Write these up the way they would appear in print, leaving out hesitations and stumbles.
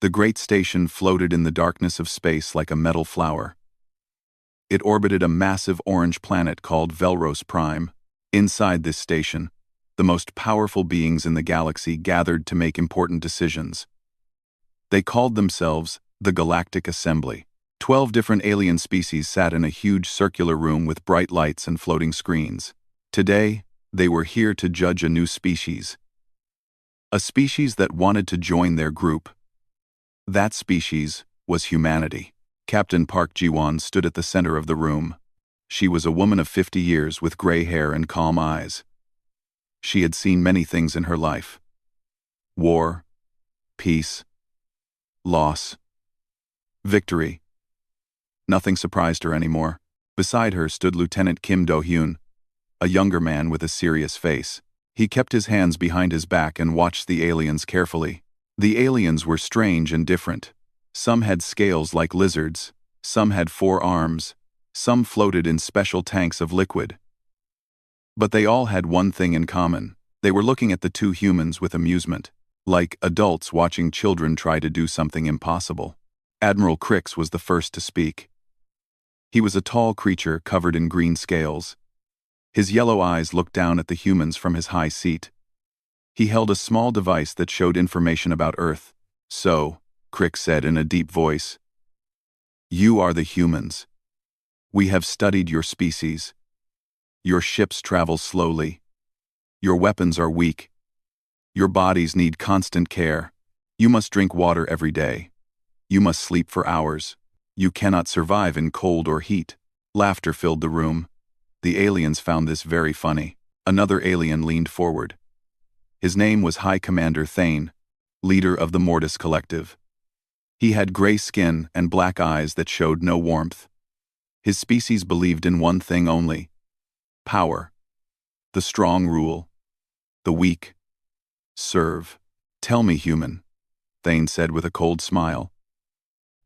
The great station floated in the darkness of space like a metal flower. It orbited a massive orange planet called Velros Prime. Inside this station, the most powerful beings in the galaxy gathered to make important decisions. They called themselves the Galactic Assembly. 12 different alien species sat in a huge circular room with bright lights and floating screens. Today, they were here to judge a new species. A species that wanted to join their group. That species was humanity. Captain Park Ji-won stood at the center of the room. She was a woman of 50 years with gray hair and calm eyes. She had seen many things in her life. War, peace, loss, victory. Nothing surprised her anymore. Beside her stood Lieutenant Kim Do-hyun, a younger man with a serious face. He kept his hands behind his back and watched the aliens carefully. The aliens were strange and different. Some had scales like lizards, some had 4 arms, some floated in special tanks of liquid. But they all had one thing in common. They were looking at the 2 humans with amusement, like adults watching children try to do something impossible. Admiral Crix was the first to speak. He was a tall creature covered in green scales. His yellow eyes looked down at the humans from his high seat. He held a small device that showed information about Earth. "So," Crix said in a deep voice, "you are the humans. We have studied your species. Your ships travel slowly. Your weapons are weak. Your bodies need constant care. You must drink water every day. You must sleep for hours. You cannot survive in cold or heat." Laughter filled the room. The aliens found this very funny. Another alien leaned forward. His name was High Commander Thane, leader of the Mortis Collective. He had gray skin and black eyes that showed no warmth. His species believed in one thing only: power. The strong rule. The weak serve. "Tell me, human," Thane said with a cold smile.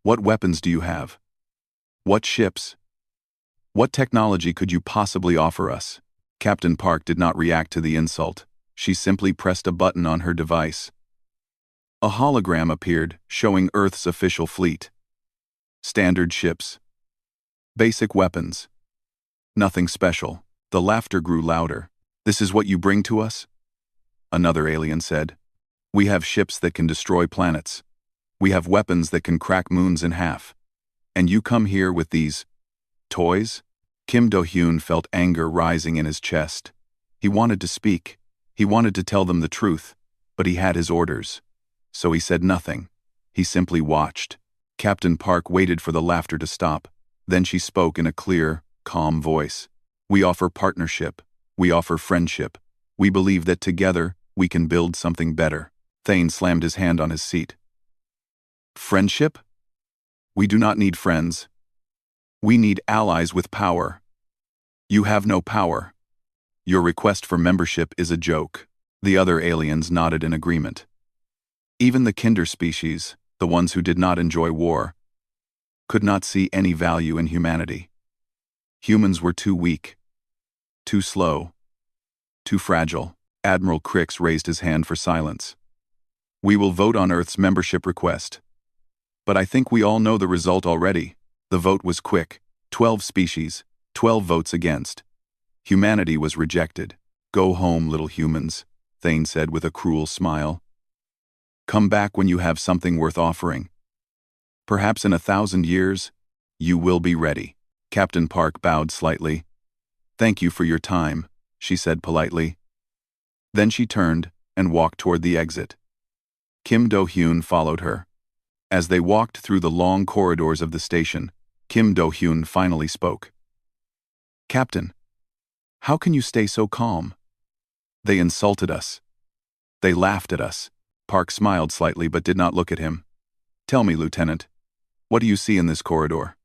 "What weapons do you have? What ships? What technology could you possibly offer us?" Captain Park did not react to the insult. She simply pressed a button on her device. A hologram appeared, showing Earth's official fleet. Standard ships. Basic weapons. Nothing special. The laughter grew louder. "This is what you bring to us?" Another alien said. "We have ships that can destroy planets. We have weapons that can crack moons in half. And you come here with these toys?" Kim Do-hyun felt anger rising in his chest. He wanted to speak. He wanted to tell them the truth, but he had his orders. So he said nothing. He simply watched. Captain Park waited for the laughter to stop. Then she spoke in a clear, calm voice. "We offer partnership. We offer friendship. We believe that together, we can build something better." Thane slammed his hand on his seat. "Friendship? We do not need friends. We need allies with power. You have no power. Your request for membership is a joke." The other aliens nodded in agreement. Even the kinder species, the ones who did not enjoy war, could not see any value in humanity. Humans were too weak, too slow, too fragile. Admiral Crix raised his hand for silence. "We will vote on Earth's membership request. But I think we all know the result already." The vote was quick. 12 species, 12 votes against. Humanity was rejected. "Go home, little humans," Thane said with a cruel smile. "Come back when you have something worth offering. Perhaps in 1,000 years, you will be ready." Captain Park bowed slightly. "Thank you for your time," she said politely. Then she turned and walked toward the exit. Kim Do-hyun followed her. As they walked through the long corridors of the station, Kim Do-hyun finally spoke. "Captain, how can you stay so calm? They insulted us. They laughed at us." Park smiled slightly but did not look at him. "Tell me, Lieutenant, what do you see in this corridor?"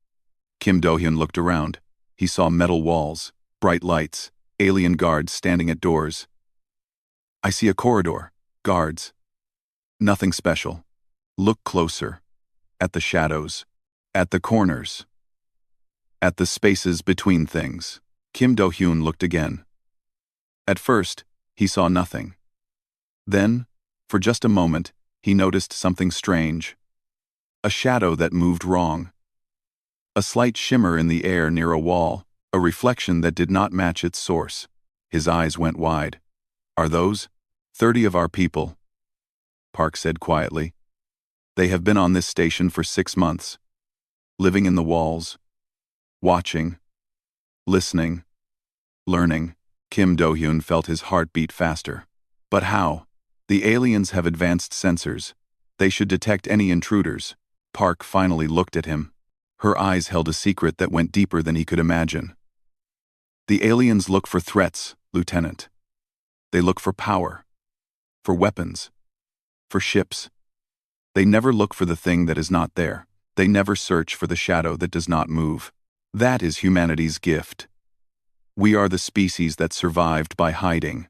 Kim Do-hyun looked around. He saw metal walls, bright lights, alien guards standing at doors. "I see a corridor, guards. Nothing special. Look closer. At the shadows. At the corners. At the spaces between things." Kim Do-hyun looked again. At first, he saw nothing. Then, for just a moment, he noticed something strange. A shadow that moved wrong. A slight shimmer in the air near a wall, a reflection that did not match its source. His eyes went wide. Are those 30 of our people? Park said quietly. They have been on this station for 6 months. Living in the walls. Watching. Listening. Learning. Kim Do-hyun felt his heart beat faster. But how? The aliens have advanced sensors. They should detect any intruders. Park finally looked at him. Her eyes held a secret that went deeper than he could imagine. The aliens look for threats, Lieutenant. They look for power. For weapons. For ships. They never look for the thing that is not there. They never search for the shadow that does not move. That is humanity's gift. We are the species that survived by hiding.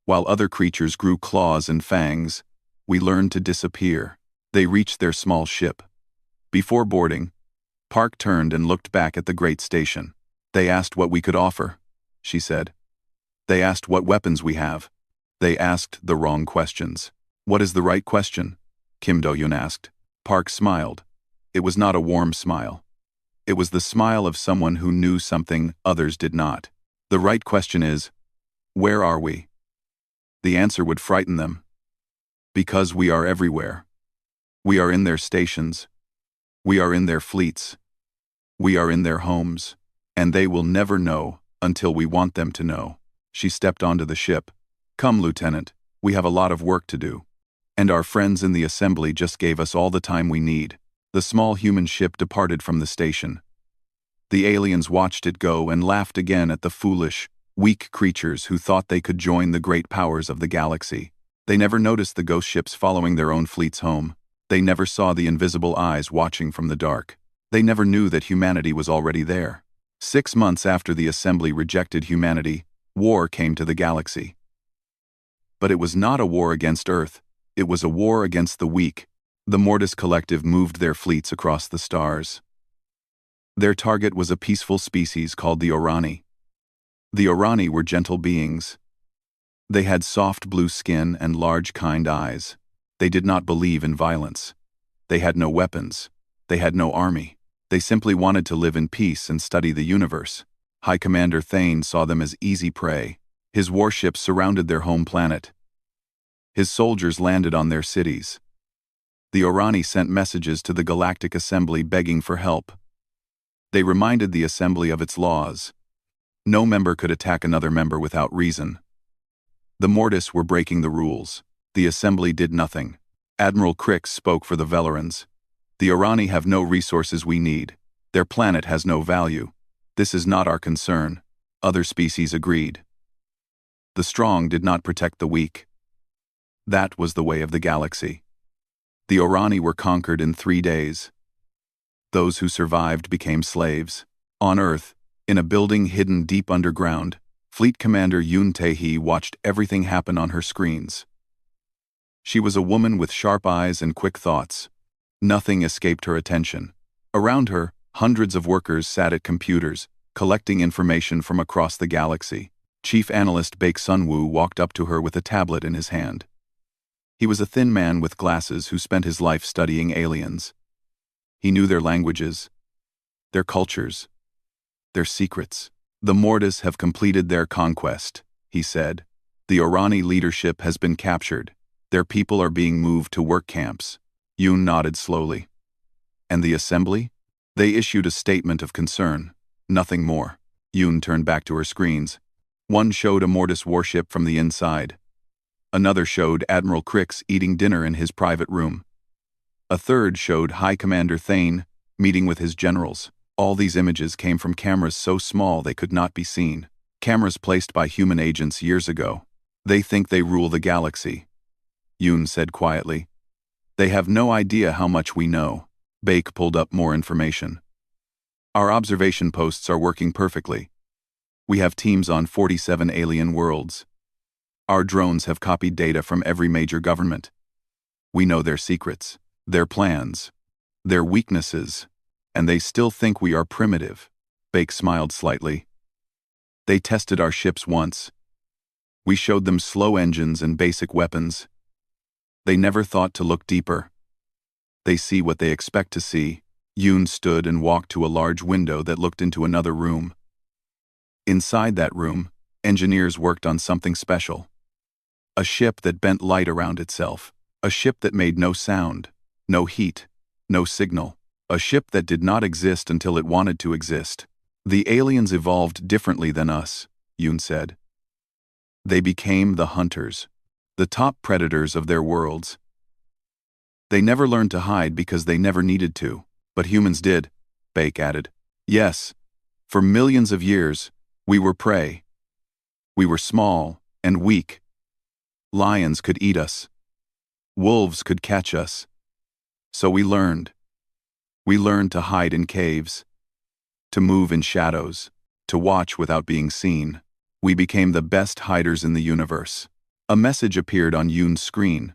While other creatures grew claws and fangs, we learned to disappear. They reached their small ship. Before boarding, Park turned and looked back at the great station. They asked what we could offer, she said. They asked what weapons we have. They asked the wrong questions. What is the right question? Kim Do-hyun asked. Park smiled. It was not a warm smile. It was the smile of someone who knew something others did not. The right question is, where are we? The answer would frighten them. Because we are everywhere. We are in their stations. We are in their fleets. We are in their homes. And they will never know until we want them to know. She stepped onto the ship. Come, Lieutenant, we have a lot of work to do. And our friends in the assembly just gave us all the time we need. The small human ship departed from the station. The aliens watched it go and laughed again at the foolish, weak creatures who thought they could join the great powers of the galaxy. They never noticed the ghost ships following their own fleets home. They never saw the invisible eyes watching from the dark. They never knew that humanity was already there. 6 months after the assembly rejected humanity, war came to the galaxy. But it was not a war against Earth. It was a war against the weak. The Mortis Collective moved their fleets across the stars. Their target was a peaceful species called the Orani. The Orani were gentle beings. They had soft blue skin and large, kind eyes. They did not believe in violence. They had no weapons. They had no army. They simply wanted to live in peace and study the universe. High Commander Thane saw them as easy prey. His warships surrounded their home planet. His soldiers landed on their cities. The Orani sent messages to the Galactic Assembly begging for help. They reminded the Assembly of its laws. No member could attack another member without reason. The Mortis were breaking the rules. The Assembly did nothing. Admiral Crix spoke for the Velerans. The Orani have no resources we need. Their planet has no value. This is not our concern. Other species agreed. The strong did not protect the weak. That was the way of the galaxy. The Orani were conquered in 3 days. Those who survived became slaves. On Earth, in a building hidden deep underground, Fleet Commander Yoon Tae-hee watched everything happen on her screens. She was a woman with sharp eyes and quick thoughts. Nothing escaped her attention. Around her, hundreds of workers sat at computers, collecting information from across the galaxy. Chief Analyst Baek Sun-woo walked up to her with a tablet in his hand. He was a thin man with glasses who spent his life studying aliens. He knew their languages, their cultures, their secrets. The Mortis have completed their conquest, he said. The Orani leadership has been captured. Their people are being moved to work camps. Yoon nodded slowly. And the assembly? They issued a statement of concern. Nothing more. Yoon turned back to her screens. One showed a Mortis warship from the inside. Another showed Admiral Crix eating dinner in his private room. A third showed High Commander Thane meeting with his generals. All these images came from cameras so small they could not be seen. Cameras placed by human agents years ago. They think they rule the galaxy, Yoon said quietly. They have no idea how much we know. Baek pulled up more information. Our observation posts are working perfectly. We have teams on 47 alien worlds. Our drones have copied data from every major government. We know their secrets, their plans, their weaknesses, and they still think we are primitive. Baek smiled slightly. They tested our ships once. We showed them slow engines and basic weapons. They never thought to look deeper. They see what they expect to see. Yoon stood and walked to a large window that looked into another room. Inside that room, engineers worked on something special. A ship that bent light around itself. A ship that made no sound, no heat, no signal. A ship that did not exist until it wanted to exist. The aliens evolved differently than us, Yoon said. They became the hunters, the top predators of their worlds. They never learned to hide because they never needed to, but humans did, Bake added. Yes, for millions of years, we were prey. We were small and weak. Lions could eat us. Wolves could catch us. So we learned. We learned to hide in caves, to move in shadows, to watch without being seen. We became the best hiders in the universe. A message appeared on Yoon's screen.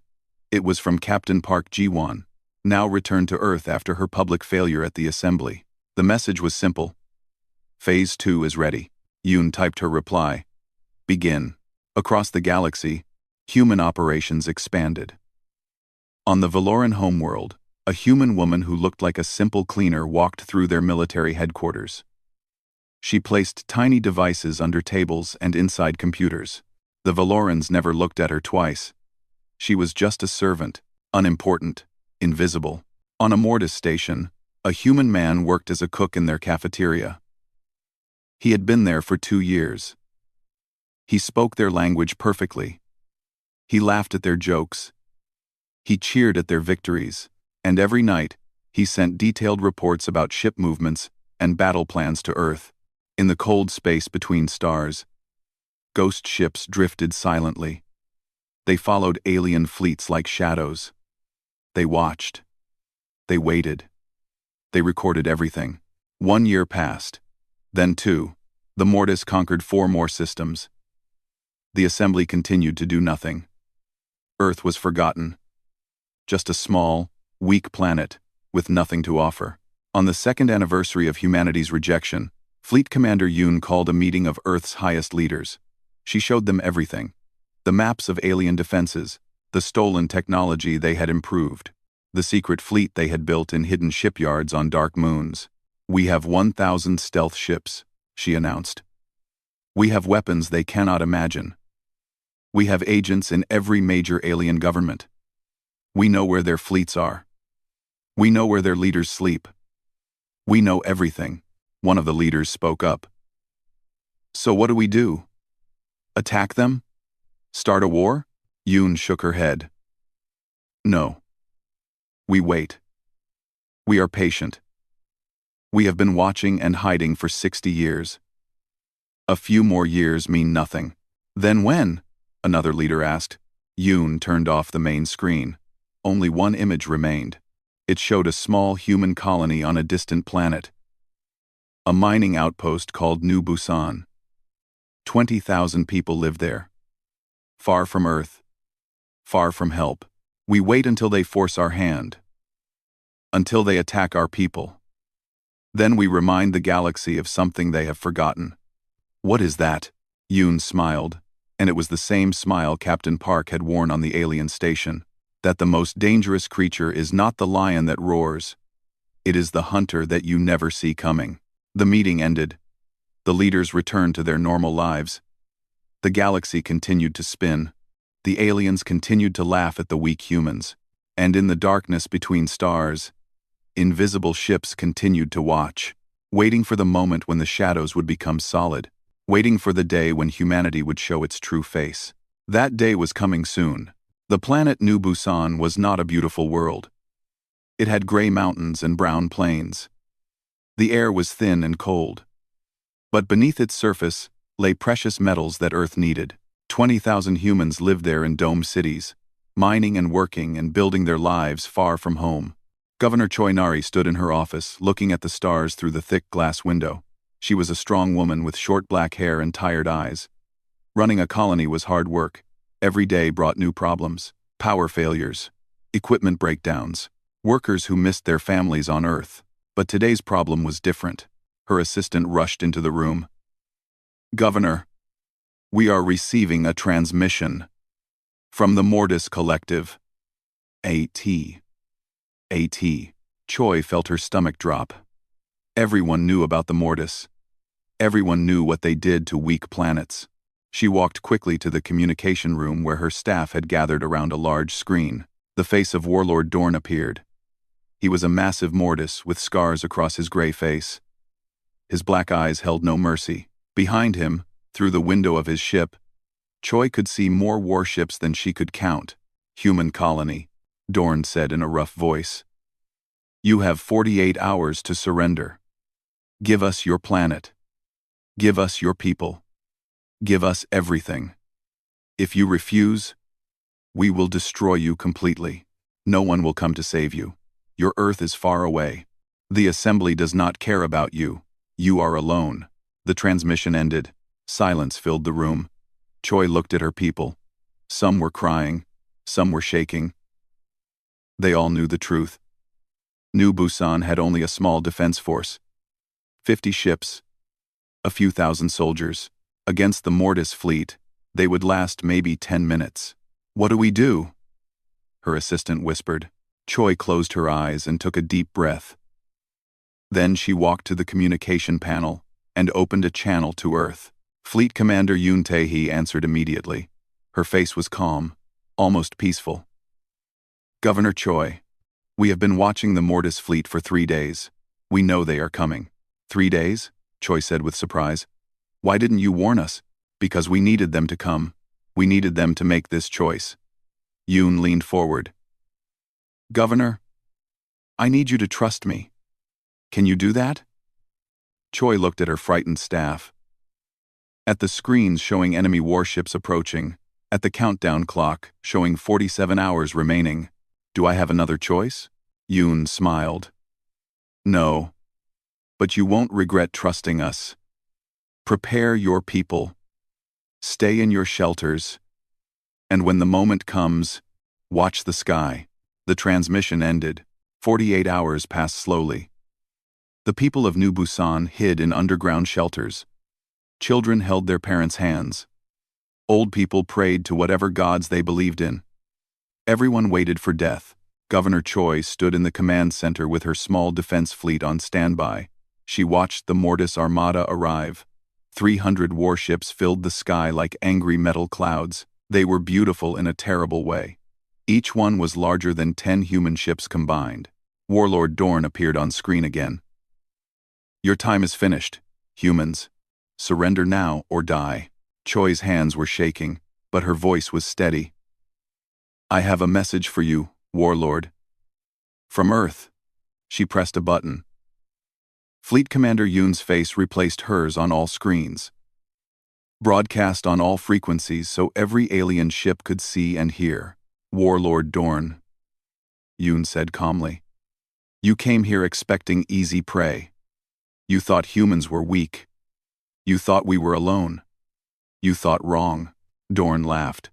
It was from Captain Park Ji-won, now returned to Earth after her public failure at the assembly. The message was simple. Phase 2 is ready. Yoon typed her reply. Begin. Across the galaxy, human operations expanded. On the Valoran homeworld, a human woman who looked like a simple cleaner walked through their military headquarters. She placed tiny devices under tables and inside computers. The Valorans never looked at her twice. She was just a servant, unimportant, invisible. On a Mortis station, a human man worked as a cook in their cafeteria. He had been there for 2 years. He spoke their language perfectly. He laughed at their jokes. He cheered at their victories, and every night, he sent detailed reports about ship movements and battle plans to Earth. In the cold space between stars, ghost ships drifted silently. They followed alien fleets like shadows. They watched. They waited. They recorded everything. 1 year passed. Then 2. The Mortis conquered 4 more systems. The assembly continued to do nothing. Earth was forgotten. Just a small, weak planet, with nothing to offer. On the 2nd anniversary of humanity's rejection, Fleet Commander Yoon called a meeting of Earth's highest leaders. She showed them everything. The maps of alien defenses, the stolen technology they had improved, the secret fleet they had built in hidden shipyards on dark moons. We have 1,000 stealth ships, she announced. We have weapons they cannot imagine. We have agents in every major alien government. We know where their fleets are. We know where their leaders sleep. We know everything. One of the leaders spoke up. So what do we do? Attack them? Start a war? Yoon shook her head. No. We wait. We are patient. We have been watching and hiding for 60 years. A few more years mean nothing. Then when? Another leader asked. Yoon turned off the main screen. Only one image remained. It showed a small human colony on a distant planet. A mining outpost called New Busan. 20,000 people lived there. Far from Earth. Far from help. We wait until they force our hand. Until they attack our people. Then we remind the galaxy of something they have forgotten. What is that? Yoon smiled, and it was the same smile Captain Park had worn on the alien station. That the most dangerous creature is not the lion that roars. It is the hunter that you never see coming. The meeting ended. The leaders returned to their normal lives. The galaxy continued to spin. The aliens continued to laugh at the weak humans. And in the darkness between stars, invisible ships continued to watch, waiting for the moment when the shadows would become solid, waiting for the day when humanity would show its true face. That day was coming soon. The planet New Busan was not a beautiful world. It had gray mountains and brown plains. The air was thin and cold. But beneath its surface lay precious metals that Earth needed. 20,000 humans lived there in dome cities, mining and working and building their lives far from home. Governor Choi Nari stood in her office, looking at the stars through the thick glass window. She was a strong woman with short black hair and tired eyes. Running a colony was hard work. Every day brought new problems, power failures, equipment breakdowns, workers who missed their families on Earth. But today's problem was different. Her assistant rushed into the room. Governor, we are receiving a transmission from the Mortis Collective. A.T. A.T. Choi felt her stomach drop. Everyone knew about the Mortis. Everyone knew what they did to weak planets. She walked quickly to the communication room where her staff had gathered around a large screen. The face of Warlord Dorn appeared. He was a massive Mortis with scars across his gray face. His black eyes held no mercy. Behind him, through the window of his ship, Choi could see more warships than she could count. Human colony, Dorn said in a rough voice. You have 48 hours to surrender. Give us your planet. Give us your people. Give us everything. If you refuse, we will destroy you completely. No one will come to save you. Your Earth is far away. The assembly does not care about you. You are alone. The transmission ended. Silence filled the room. Choi looked at her people. Some were crying. Some were shaking. They all knew the truth. New Busan had only a small defense force. 50 ships. A few thousand soldiers. Against the Mortis fleet, they would last maybe 10 minutes. What do we do? Her assistant whispered. Choi closed her eyes and took a deep breath. Then she walked to the communication panel and opened a channel to Earth. Fleet Commander Yoon Tae-hee answered immediately. Her face was calm, almost peaceful. Governor Choi, we have been watching the Mortis fleet for 3 days. We know they are coming. 3 days? Choi said with surprise. Why didn't you warn us? Because we needed them to come. We needed them to make this choice. Yoon leaned forward. Governor, I need you to trust me. Can you do that? Choi looked at her frightened staff. At the screens showing enemy warships approaching, at the countdown clock showing 47 hours remaining, do I have another choice? Yoon smiled. No. But you won't regret trusting us. Prepare your people. Stay in your shelters. And when the moment comes, watch the sky. The transmission ended. 48 hours passed slowly. The people of New Busan hid in underground shelters. Children held their parents' hands. Old people prayed to whatever gods they believed in. Everyone waited for death. Governor Choi stood in the command center with her small defense fleet on standby. She watched the Mortis Armada arrive. 300 warships filled the sky like angry metal clouds. They were beautiful in a terrible way. Each one was larger than 10 human ships combined. Warlord Dorn appeared on screen again. Your time is finished, humans. Surrender now or die. Choi's hands were shaking, but her voice was steady. I have a message for you, Warlord. From Earth. She pressed a button. Fleet Commander Yoon's face replaced hers on all screens. Broadcast on all frequencies so every alien ship could see and hear. Warlord Dorn. Yoon said calmly. You came here expecting easy prey. You thought humans were weak. You thought we were alone. You thought wrong. Dorn laughed.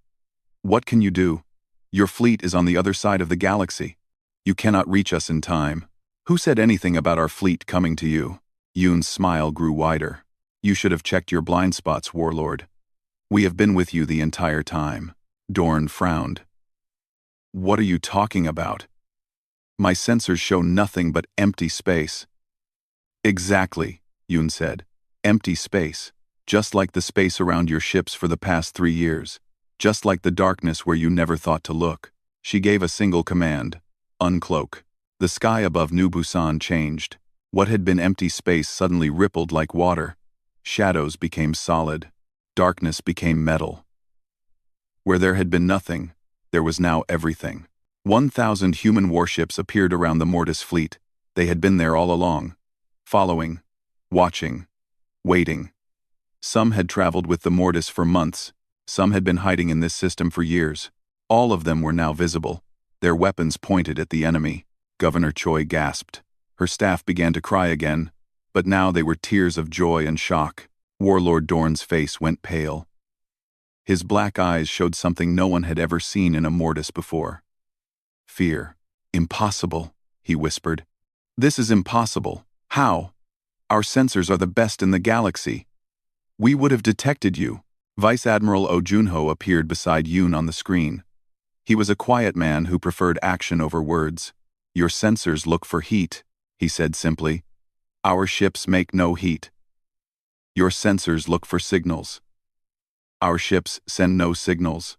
What can you do? Your fleet is on the other side of the galaxy. You cannot reach us in time. Who said anything about our fleet coming to you? Yoon's smile grew wider. You should have checked your blind spots, Warlord. We have been with you the entire time. Dorn frowned. What are you talking about? My sensors show nothing but empty space. Exactly, Yoon said. Empty space. Just like the space around your ships for the past 3 years. Just like the darkness where you never thought to look. She gave a single command. Uncloak. The sky above New Busan changed. What had been empty space suddenly rippled like water. Shadows became solid. Darkness became metal. Where there had been nothing, there was now everything. 1,000 human warships appeared around the Mortis fleet. They had been there all along. Following. Watching. Waiting. Some had traveled with the Mortis for months. Some had been hiding in this system for years. All of them were now visible. Their weapons pointed at the enemy. Governor Choi gasped. Her staff began to cry again, but now they were tears of joy and shock. Warlord Dorn's face went pale. His black eyes showed something no one had ever seen in a Mortis before. Fear. Impossible, he whispered. This is impossible. How? Our sensors are the best in the galaxy. We would have detected you. Vice Admiral Oh Junho appeared beside Yoon on the screen. He was a quiet man who preferred action over words. Your sensors look for heat, he said simply. Our ships make no heat. Your sensors look for signals. Our ships send no signals.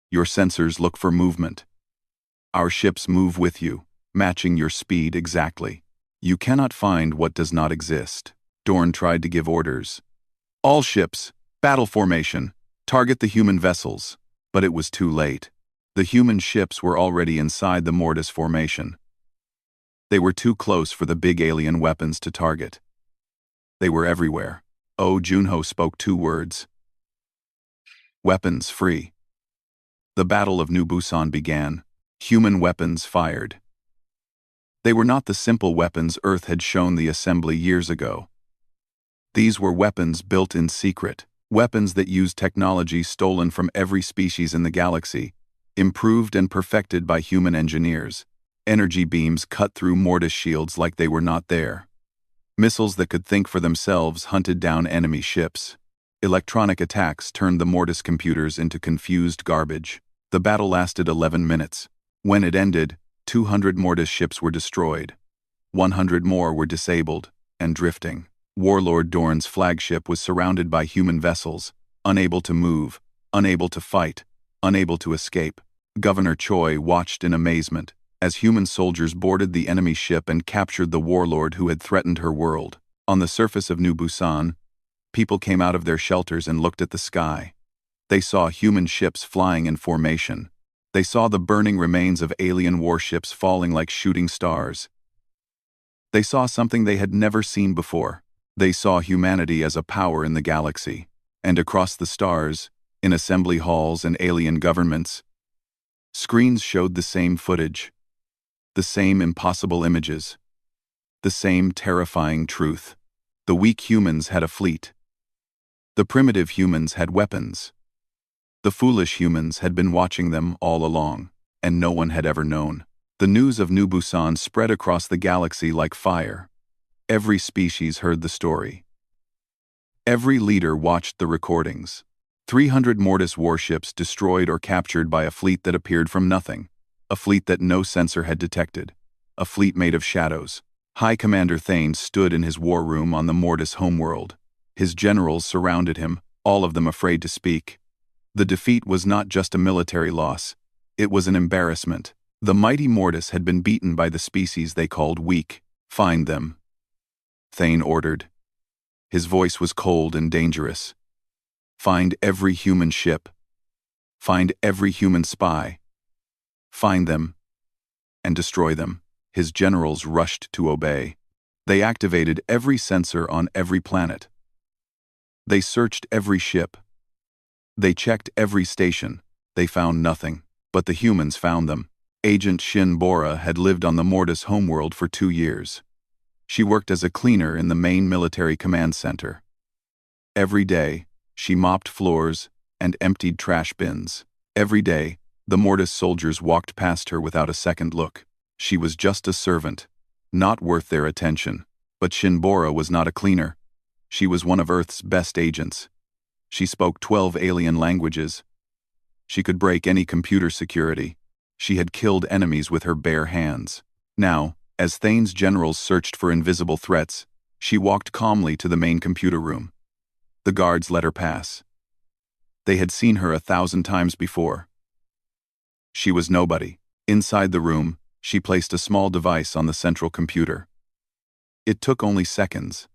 Your sensors look for movement. Our ships move with you, matching your speed exactly. You cannot find what does not exist. Dorn tried to give orders. All ships, battle formation, target the human vessels. But it was too late. The human ships were already inside the Mortis formation. They were too close for the big alien weapons to target. They were everywhere. Oh, Junho spoke 2 words. Weapons free. The Battle of New Busan began. Human weapons fired. They were not the simple weapons Earth had shown the assembly years ago. These were weapons built in secret, weapons that used technology stolen from every species in the galaxy, improved and perfected by human engineers. Energy beams cut through Mortis shields like they were not there. Missiles that could think for themselves hunted down enemy ships. Electronic attacks turned the Mortis computers into confused garbage. The battle lasted 11 minutes. When it ended, 200 Mortis ships were destroyed. 100 more were disabled and drifting. Warlord Dorn's flagship was surrounded by human vessels, unable to move, unable to fight, unable to escape. Governor Choi watched in amazement as human soldiers boarded the enemy ship and captured the warlord who had threatened her world. On the surface of New Busan, people came out of their shelters and looked at the sky. They saw human ships flying in formation. They saw the burning remains of alien warships falling like shooting stars. They saw something they had never seen before. They saw humanity as a power in the galaxy. And across the stars, in assembly halls and alien governments, screens showed the same footage, the same impossible images, the same terrifying truth. The weak humans had a fleet. The primitive humans had weapons. The foolish humans had been watching them all along, and no one had ever known. The news of New Busan spread across the galaxy like fire. Every species heard the story. Every leader watched the recordings. 300 Mortis warships destroyed or captured by a fleet that appeared from nothing. A fleet that no sensor had detected. A fleet made of shadows. High Commander Thane stood in his war room on the Mortis homeworld. His generals surrounded him, all of them afraid to speak. The defeat was not just a military loss. It was an embarrassment. The mighty Mortis had been beaten by the species they called weak. Find them, Thane ordered. His voice was cold and dangerous. Find every human ship. Find every human spy. Find them and destroy them. His generals rushed to obey. They activated every sensor on every planet. They searched every ship. They checked every station. They found nothing, but the humans found them. Agent Shin Bora had lived on the Mortis homeworld for 2 years. She worked as a cleaner in the main military command center. Every day, she mopped floors and emptied trash bins. Every day, the Mortis soldiers walked past her without a second look. She was just a servant, not worth their attention. But Shinbora was not a cleaner. She was one of Earth's best agents. She spoke 12 alien languages. She could break any computer security. She had killed enemies with her bare hands. Now, as Thane's generals searched for invisible threats, she walked calmly to the main computer room. The guards let her pass. They had seen her 1,000 times before. She was nobody. Inside the room, she placed a small device on the central computer. It took only seconds.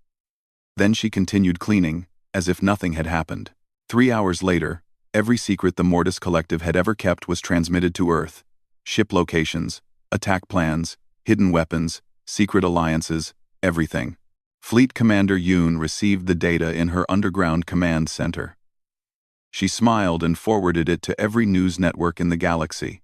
Then she continued cleaning, as if nothing had happened. 3 hours later, every secret the Mortis Collective had ever kept was transmitted to Earth. Ship locations, attack plans, hidden weapons, secret alliances, everything. Fleet Commander Yoon received the data in her underground command center. She smiled and forwarded it to every news network in the galaxy.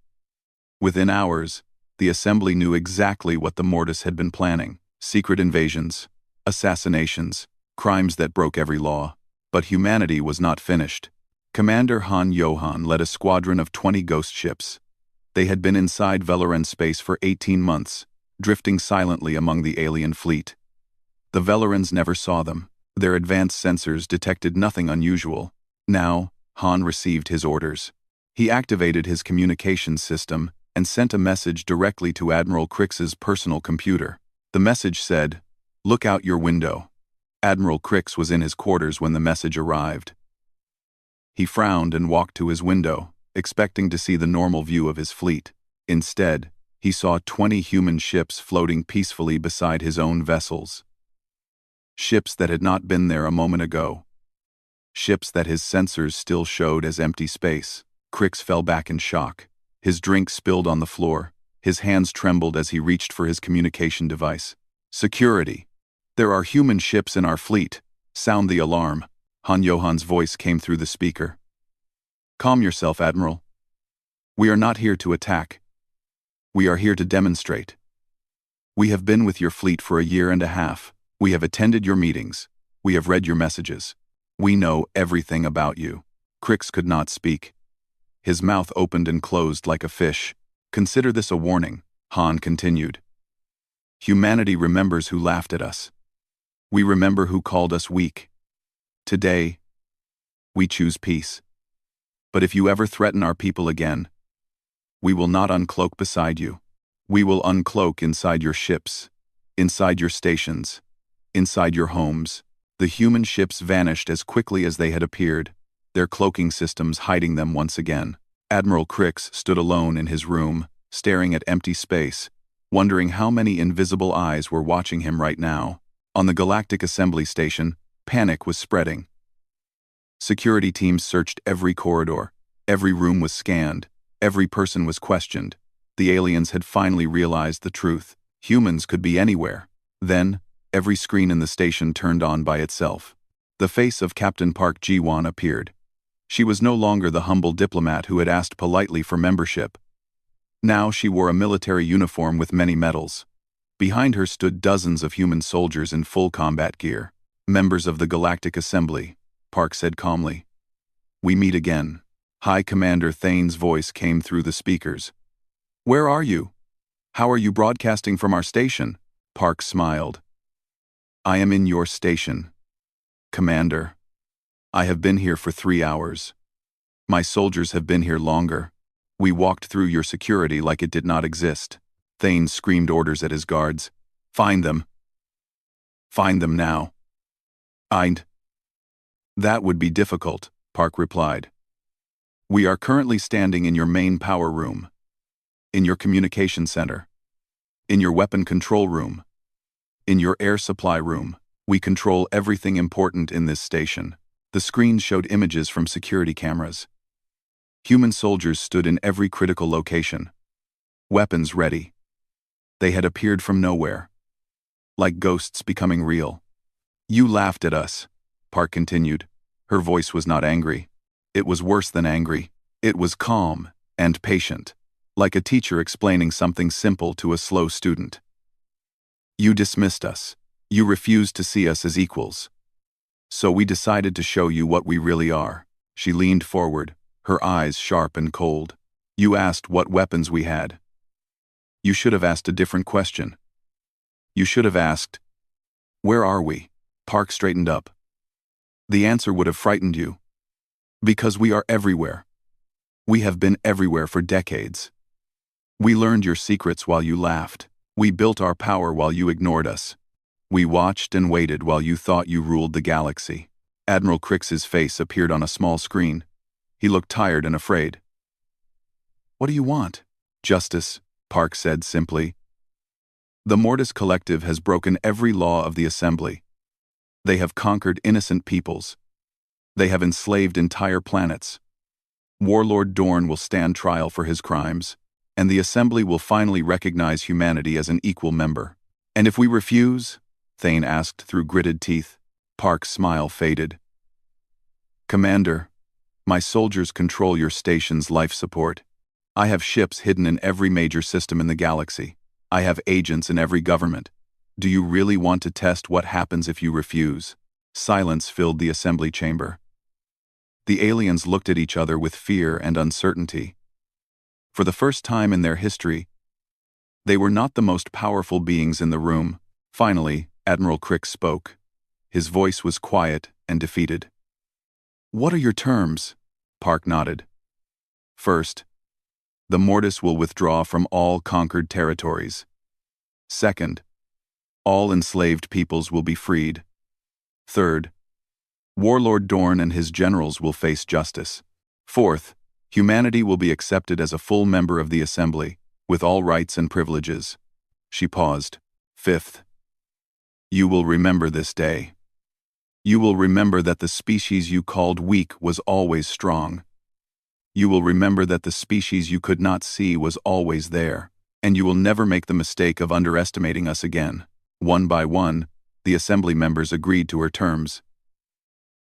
Within hours, the Assembly knew exactly what the Mortis had been planning: secret invasions, assassinations, crimes that broke every law. But humanity was not finished. Commander Han Johan led a squadron of 20 ghost ships. They had been inside Velaran space for 18 months, drifting silently among the alien fleet. The Velarans never saw them. Their advanced sensors detected nothing unusual. Now, Han received his orders. He activated his communications system and sent a message directly to Admiral Crix's personal computer. The message said, "Look out your window." Admiral Crix was in his quarters when the message arrived. He frowned and walked to his window, expecting to see the normal view of his fleet. Instead, he saw 20 human ships floating peacefully beside his own vessels. Ships that had not been there a moment ago. Ships that his sensors still showed as empty space. Crix fell back in shock. His drink spilled on the floor. His hands trembled as he reached for his communication device. "Security! There are human ships in our fleet. Sound the alarm." Han Johan's voice came through the speaker. "Calm yourself, Admiral. We are not here to attack. We are here to demonstrate. We have been with your fleet for a year and a half. We have attended your meetings. We have read your messages. We know everything about you." Crix could not speak. His mouth opened and closed like a fish. "Consider this a warning," Han continued. "Humanity remembers who laughed at us. We remember who called us weak. Today, we choose peace. But if you ever threaten our people again, we will not uncloak beside you. We will uncloak inside your ships, inside your stations, inside your homes." The human ships vanished as quickly as they had appeared, their cloaking systems hiding them once again. Admiral Crix stood alone in his room, staring at empty space, wondering how many invisible eyes were watching him right now. On the Galactic Assembly Station, panic was spreading. Security teams searched every corridor, every room was scanned, every person was questioned. The aliens had finally realized the truth. Humans could be anywhere. Then, every screen in the station turned on by itself. The face of Captain Park Ji-won appeared. She was no longer the humble diplomat who had asked politely for membership. Now she wore a military uniform with many medals. Behind her stood dozens of human soldiers in full combat gear. "Members of the Galactic Assembly," Park said calmly. "We meet again." High Commander Thane's voice came through the speakers. "Where are you? How are you broadcasting from our station?" Park smiled. "I am in your station, Commander. I have been here for 3 hours. My soldiers have been here longer. We walked through your security like it did not exist." Thane screamed orders at his guards. "Find them. Find them now." "That would be difficult," Park replied. "We are currently standing in your main power room, in your communication center, in your weapon control room, in your air supply room. We control everything important in this station." The screen showed images from security cameras. Human soldiers stood in every critical location, weapons ready. They had appeared from nowhere, like ghosts becoming real. "You laughed at us," Park continued. Her voice was not angry. It was worse than angry. It was calm and patient, like a teacher explaining something simple to a slow student. "You dismissed us. You refused to see us as equals. So we decided to show you what we really are." She leaned forward, her eyes sharp and cold. "You asked what weapons we had. You should have asked a different question. You should have asked, 'Where are we?'" Park straightened up. "The answer would have frightened you. Because we are everywhere. We have been everywhere for decades. We learned your secrets while you laughed. We built our power while you ignored us. We watched and waited while you thought you ruled the galaxy." Admiral Crix's face appeared on a small screen. He looked tired and afraid. "What do you want?" "Justice," Park said simply. "The Mortis Collective has broken every law of the Assembly. They have conquered innocent peoples. They have enslaved entire planets. Warlord Dorn will stand trial for his crimes, and the Assembly will finally recognize humanity as an equal member." "And if we refuse?" Thane asked through gritted teeth. Park's smile faded. "Commander, my soldiers control your station's life support. I have ships hidden in every major system in the galaxy. I have agents in every government. Do you really want to test what happens if you refuse?" Silence filled the assembly chamber. The aliens looked at each other with fear and uncertainty. For the first time in their history, they were not the most powerful beings in the room. Finally, Admiral Crix spoke. His voice was quiet and defeated. "What are your terms?" Park nodded. "First, The Mortis will withdraw from all conquered territories. Second, all enslaved peoples will be freed. Third, Warlord Dorn and his generals will face justice. Fourth, humanity will be accepted as a full member of the Assembly, with all rights and privileges. She paused. Fifth, you will remember this day. You will remember that the species you called weak was always strong. You will remember that the species you could not see was always there, and you will never make the mistake of underestimating us again. One by one, the Assembly members agreed to her terms.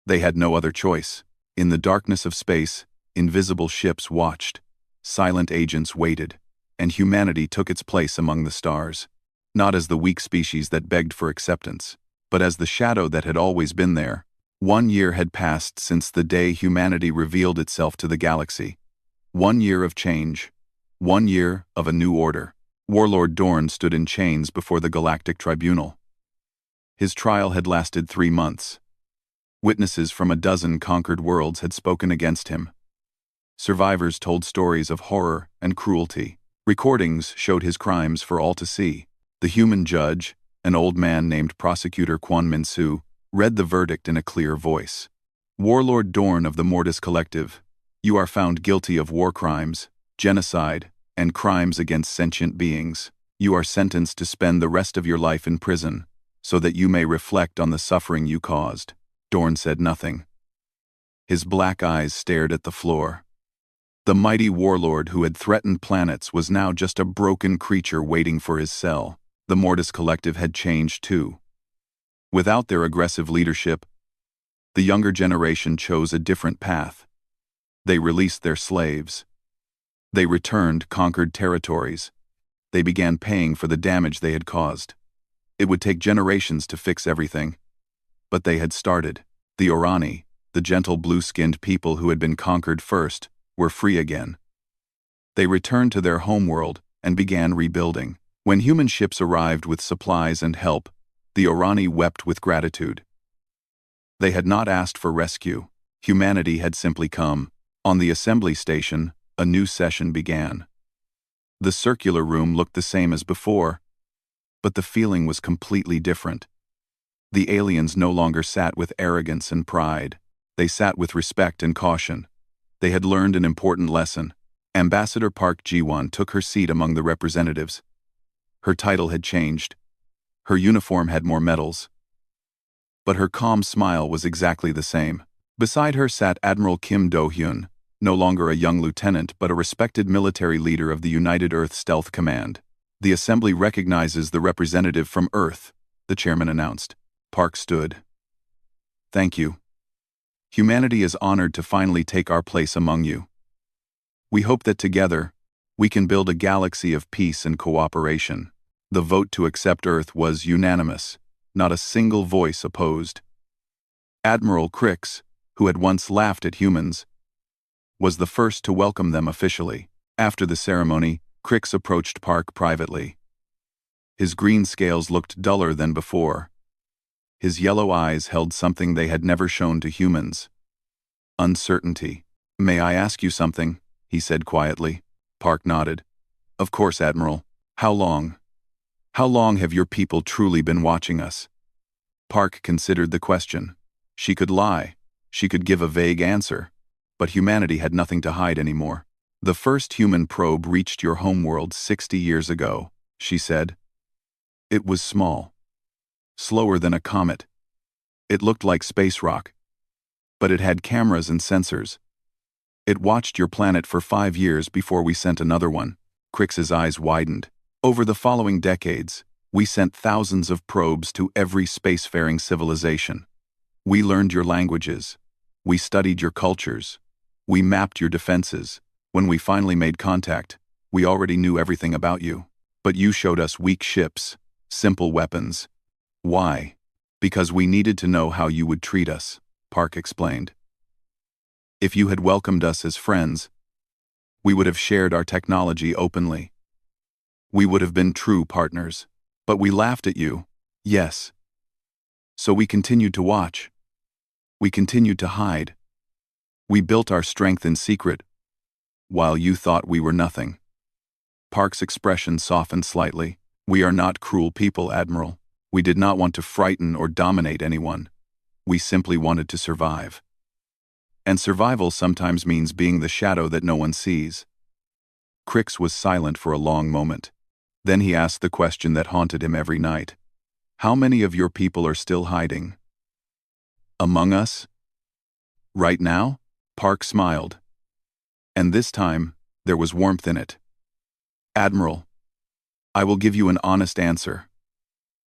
They had no other choice. In the darkness of space, invisible ships watched, silent agents waited, and humanity took its place among the stars, not as the weak species that begged for acceptance, but as the shadow that had always been there. 1 year had passed since the day humanity revealed itself to the galaxy. 1 year of change. 1 year of a new order. Warlord Dorn stood in chains before the Galactic Tribunal. His trial had lasted 3 months. Witnesses from a dozen conquered worlds had spoken against him. Survivors told stories of horror and cruelty. Recordings showed his crimes for all to see. The human judge, an old man named Prosecutor Quan Min Su, read the verdict in a clear voice. Warlord Dorn of the Mortis Collective, you are found guilty of war crimes, genocide, and crimes against sentient beings. You are sentenced to spend the rest of your life in prison, so that you may reflect on the suffering you caused. Dorn said nothing. His black eyes stared at the floor. The mighty warlord who had threatened planets was now just a broken creature waiting for his cell. The Mortis Collective had changed too. Without their aggressive leadership, the younger generation chose a different path. They released their slaves. They returned conquered territories. They began paying for the damage they had caused. It would take generations to fix everything. But they had started. The Orani, the gentle blue-skinned people who had been conquered first, were free again. They returned to their homeworld and began rebuilding. When human ships arrived with supplies and help, the Orani wept with gratitude. They had not asked for rescue. Humanity had simply come. On the assembly station, a new session began. The circular room looked the same as before, but the feeling was completely different. The aliens no longer sat with arrogance and pride. They sat with respect and caution. They had learned an important lesson. Ambassador Park Ji-won took her seat among the representatives. Her title had changed. Her uniform had more medals. But her calm smile was exactly the same. Beside her sat Admiral Kim Do-hyun, no longer a young lieutenant but a respected military leader of the United Earth Stealth Command. The Assembly recognizes the representative from Earth, the chairman announced. Park stood. Thank you. Humanity is honored to finally take our place among you. We hope that together, we can build a galaxy of peace and cooperation. The vote to accept Earth was unanimous. Not a single voice opposed. Admiral Crix, who had once laughed at humans, was the first to welcome them officially. After the ceremony, Crix approached Park privately. His green scales looked duller than before. His yellow eyes held something they had never shown to humans. Uncertainty. May I ask you something? He said quietly. Park nodded. Of course, Admiral. How long? How long have your people truly been watching us? Park considered the question. She could lie. She could give a vague answer. But humanity had nothing to hide anymore. The first human probe reached your homeworld 60 years ago, she said. It was small. Slower than a comet. It looked like space rock. But it had cameras and sensors. It watched your planet for 5 years before we sent another one. Crix's eyes widened. Over the following decades, we sent thousands of probes to every spacefaring civilization. We learned your languages. We studied your cultures. We mapped your defenses. When we finally made contact, we already knew everything about you. But you showed us weak ships, simple weapons. Why? Because we needed to know how you would treat us, Park explained. If you had welcomed us as friends, we would have shared our technology openly. We would have been true partners. But we laughed at you, yes. So we continued to watch. We continued to hide. We built our strength in secret. while you thought we were nothing. Park's expression softened slightly. We are not cruel people, Admiral. We did not want to frighten or dominate anyone. We simply wanted to survive. And survival sometimes means being the shadow that no one sees. Crix was silent for a long moment. Then he asked the question that haunted him every night. How many of your people are still hiding? Among us? Right now? Park smiled. And this time, there was warmth in it. Admiral, I will give you an honest answer.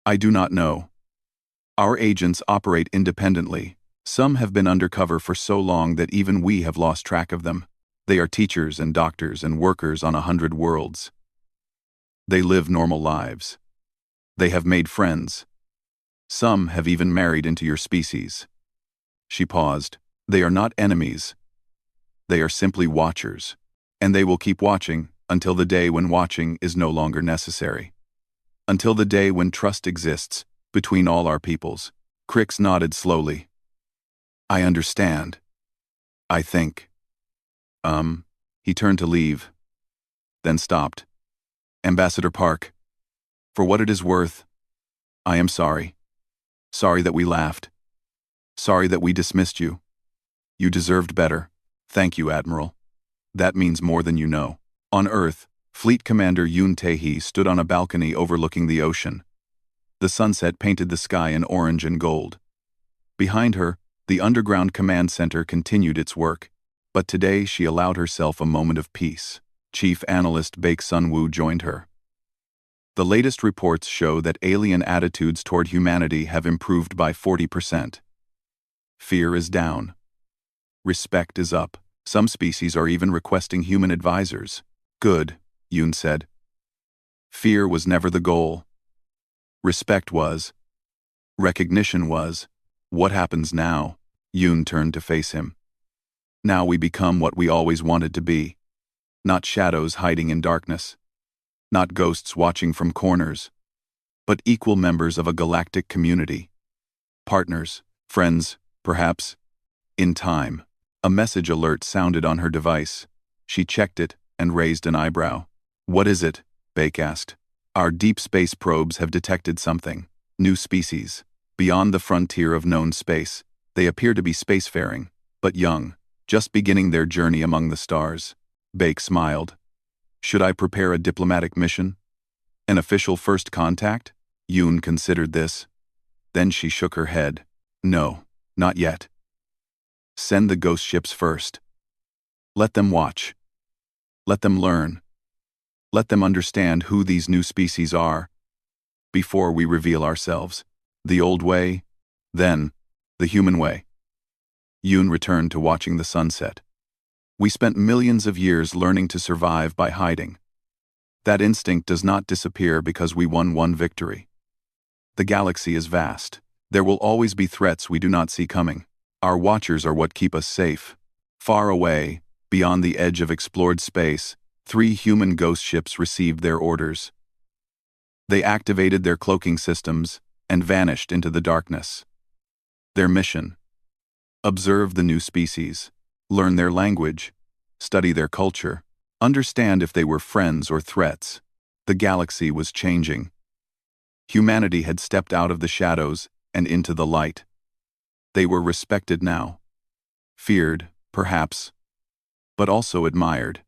I do not know. Our agents operate independently. Some have been undercover for so long that even we have lost track of them. They are teachers and doctors and workers on 100 worlds. They live normal lives. They have made friends. Some have even married into your species. She paused. They are not enemies. They are simply watchers. And they will keep watching until the day when watching is no longer necessary. Until the day when trust exists between all our peoples. Crix nodded slowly. I understand. I think. He turned to leave, then stopped. Ambassador Park, for what it is worth, I am sorry. Sorry that we laughed. Sorry that we dismissed you. You deserved better. Thank you, Admiral. That means more than you know. On Earth, Fleet Commander Yoon Tae-hee stood on a balcony overlooking the ocean. The sunset painted the sky in orange and gold. Behind her, the underground command center continued its work, but today she allowed herself a moment of peace. Chief Analyst Baek Sun-woo joined her. The latest reports show that alien attitudes toward humanity have improved by 40%. Fear is down. Respect is up. Some species are even requesting human advisors. Good, Yoon said. Fear was never the goal. Respect was. Recognition was. What happens now? Yoon turned to face him. Now we become what we always wanted to be. Not shadows hiding in darkness. Not ghosts watching from corners. But equal members of a galactic community. Partners, friends, perhaps. In time, a message alert sounded on her device. She checked it and raised an eyebrow. What is it? Baek asked. Our deep space probes have detected something. New species. Beyond the frontier of known space. They appear to be spacefaring, but young, just beginning their journey among the stars. Baek smiled. Should I prepare a diplomatic mission? An official first contact? Yoon considered this. Then she shook her head. No, not yet. Send the ghost ships first. Let them watch. Let them learn. Let them understand who these new species are. Before we reveal ourselves. The old way, then the human way. Yoon returned to watching the sunset. We spent millions of years learning to survive by hiding. That instinct does not disappear because we won one victory. The galaxy is vast. There will always be threats we do not see coming. Our watchers are what keep us safe. Far away, beyond the edge of explored space, 3 human ghost ships received their orders. They activated their cloaking systems and vanished into the darkness. Their mission: observe the new species, learn their language, study their culture, understand if they were friends or threats. The galaxy was changing. Humanity had stepped out of the shadows and into the light. They were respected now. Feared, perhaps, but also admired.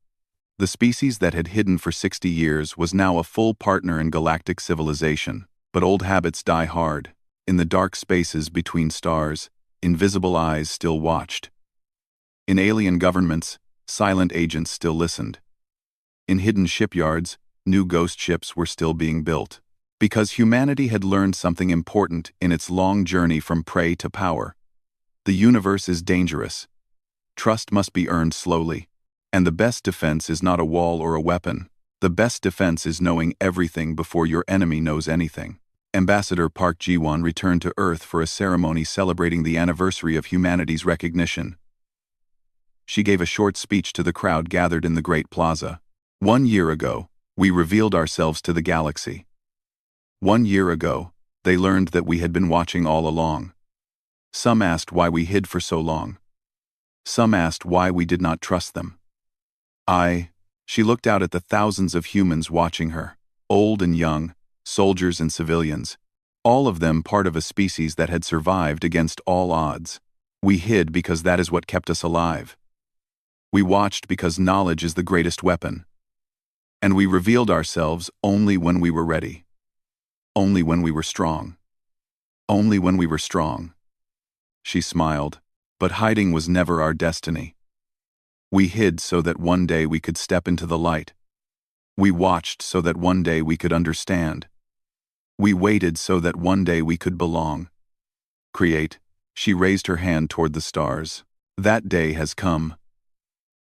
The species that had hidden for 60 years was now a full partner in galactic civilization. But old habits die hard. In the dark spaces between stars, invisible eyes still watched. In alien governments, silent agents still listened. In hidden shipyards, new ghost ships were still being built. Because humanity had learned something important in its long journey from prey to power. The universe is dangerous. Trust must be earned slowly. And the best defense is not a wall or a weapon. The best defense is knowing everything before your enemy knows anything. Ambassador Park Ji-won returned to Earth for a ceremony celebrating the anniversary of humanity's recognition. She gave a short speech to the crowd gathered in the Great Plaza. 1 year ago, we revealed ourselves to the galaxy. 1 year ago, they learned that we had been watching all along. Some asked why we hid for so long. Some asked why we did not trust them. She looked out at the thousands of humans watching her, old and young, soldiers and civilians, all of them part of a species that had survived against all odds. We hid because that is what kept us alive. We watched because knowledge is the greatest weapon. And we revealed ourselves only when we were ready. Only when we were strong. Only when we were strong. She smiled, but hiding was never our destiny. We hid so that one day we could step into the light. We watched so that one day we could understand. We waited so that one day we could belong. Create. She raised her hand toward the stars. That day has come.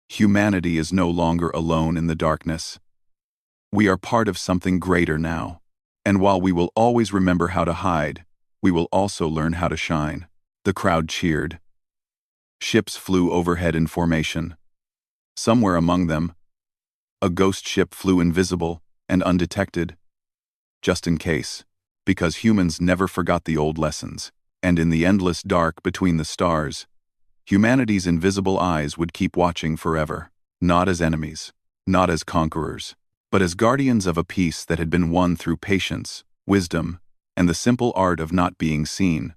Humanity is no longer alone in the darkness. We are part of something greater now. And while we will always remember how to hide, we will also learn how to shine. The crowd cheered. Ships flew overhead in formation. Somewhere among them, a ghost ship flew invisible and undetected, just in case, because humans never forgot the old lessons, and in the endless dark between the stars, humanity's invisible eyes would keep watching forever, not as enemies, not as conquerors, but as guardians of a peace that had been won through patience, wisdom, and the simple art of not being seen.